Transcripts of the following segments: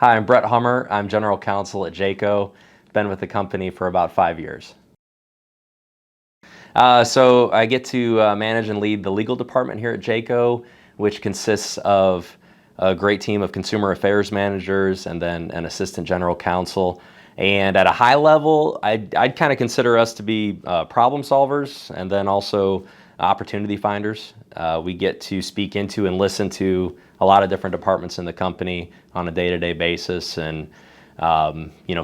Hi, I'm Brett Hummer. I'm General Counsel at Jayco. Been with the company for about 5 years. So I get to manage and lead the legal department here at Jayco, which consists of a great team of consumer affairs managers and then an assistant general counsel. And at a high level, I'd kind of consider us to be problem solvers and then also opportunity finders. We get to speak into and listen to a lot of different departments in the company on a day-to-day basis, and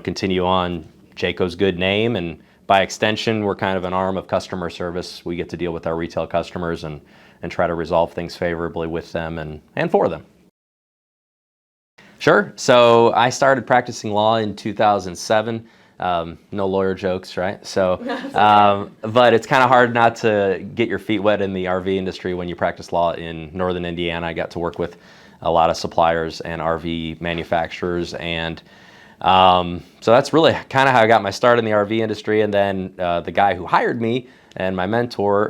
continue on Jayco's good name, and by extension, we're kind of an arm of customer service. We get to deal with our retail customers and try to resolve things favorably with them and for them. Sure. So I started practicing law in 2007. No lawyer jokes, right? So, but it's kind of hard not to get your feet wet in the RV industry when you practice law in northern Indiana. I got to work with a lot of suppliers and RV manufacturers, and so that's really kind of how I got my start in the RV industry. And then the guy who hired me and my mentor,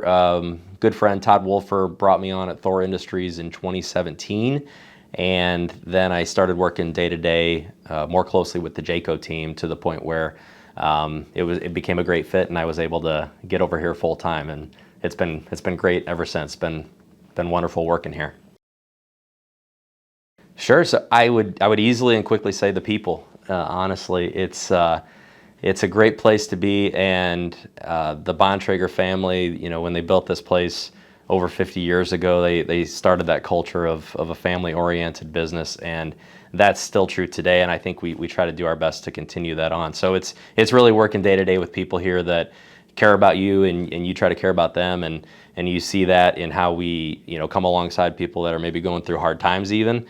good friend Todd Wolfer, brought me on at Thor Industries in 2017. And then I started working day to day more closely with the Jayco team, to the point where it became a great fit, and I was able to get over here full time. And it's been great ever since. Been wonderful working here. Sure. So I would easily and quickly say the people. Honestly, it's a great place to be, and the Bontrager family, when they built this place over 50 years ago, they started that culture of a family-oriented business, and that's still true today. And I think we try to do our best to continue that on. So it's really working day to day with people here that care about you, and you try to care about them, and you see that in how we come alongside people that are maybe going through hard times even.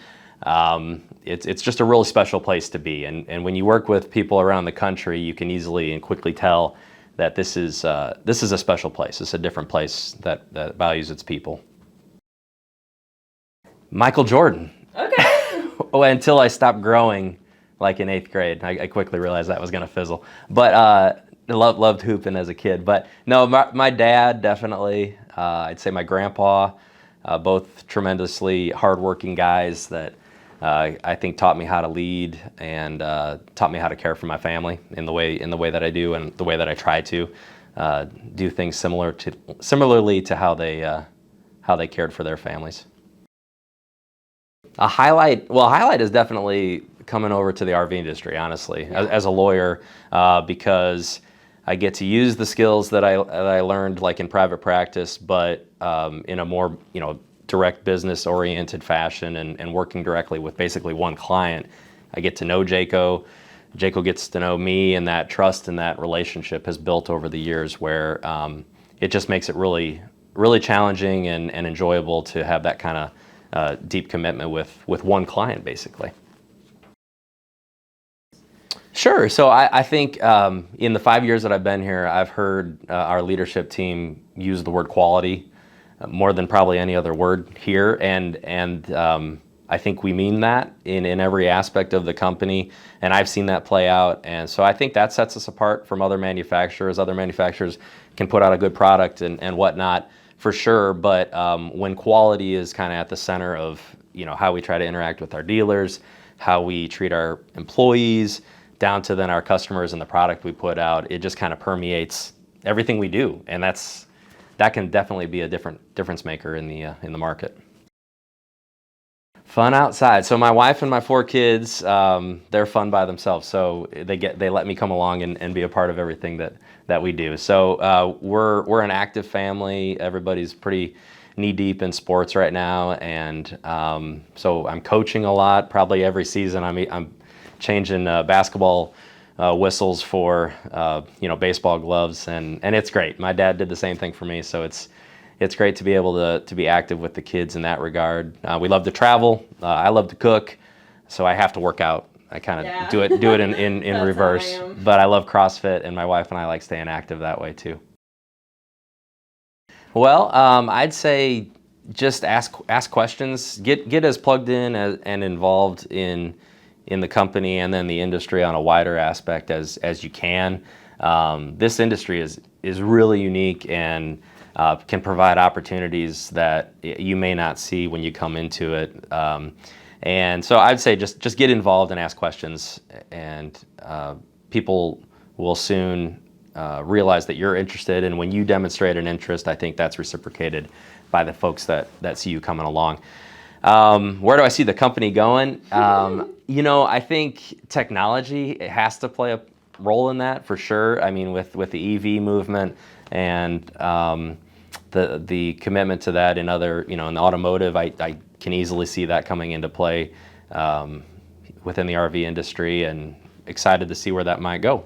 It's just a really special place to be, and when you work with people around the country, you can easily and quickly tell that this is a special place. It's a different place that values its people. Michael Jordan. Okay. Well, until I stopped growing, like in 8th grade, I quickly realized that was going to fizzle. But I loved hooping as a kid. But no, my dad definitely. I'd say my grandpa, both tremendously hardworking guys that I think taught me how to lead, and taught me how to care for my family in the way that I do, and the way that I try to do things similarly to how they cared for their families. A highlight is definitely coming over to the RV industry, honestly, as a lawyer, because I get to use the skills that I learned like in private practice, but in a more direct business-oriented fashion, and working directly with basically one client. I get to know Jayco. Jayco gets to know me, and that trust and that relationship has built over the years, where it just makes it really, really challenging and enjoyable to have that kind of deep commitment with one client, basically. Sure. So I think in the 5 years that I've been here, I've heard our leadership team use the word quality more than probably any other word here, and I think we mean that in every aspect of the company, and I've seen that play out. And so I think that sets us apart from other manufacturers. Other manufacturers can put out a good product and whatnot, for sure, but when quality is kind of at the center of how we try to interact with our dealers, how we treat our employees, down to then our customers and the product we put out, it just kind of permeates everything we do, and that can definitely be a difference maker in the market. Fun outside. So my wife and my 4 kids, they're fun by themselves. So they let me come along and be a part of everything that we do. So we're an active family. Everybody's pretty knee deep in sports right now, and so I'm coaching a lot. Probably every season I'm changing basketball whistles for baseball gloves, and it's great. My dad did the same thing for me, so it's great to be able to be active with the kids in that regard. We love to travel. I love to cook, so I have to work out. I kind of do it in reverse. But I love CrossFit, and my wife and I like staying active that way too. Well, I'd say just ask questions. Get as plugged in and involved in the company and then the industry on a wider aspect as you can. This industry is really unique, and can provide opportunities that you may not see when you come into it. And so I'd say just get involved and ask questions, and people will soon realize that you're interested. And when you demonstrate an interest, I think that's reciprocated by the folks that see you coming along. Where do I see the company going? I think technology, it has to play a role in that for sure. I mean, with the EV movement and the commitment to that in other, in the automotive, I can easily see that coming into play within the RV industry, and excited to see where that might go.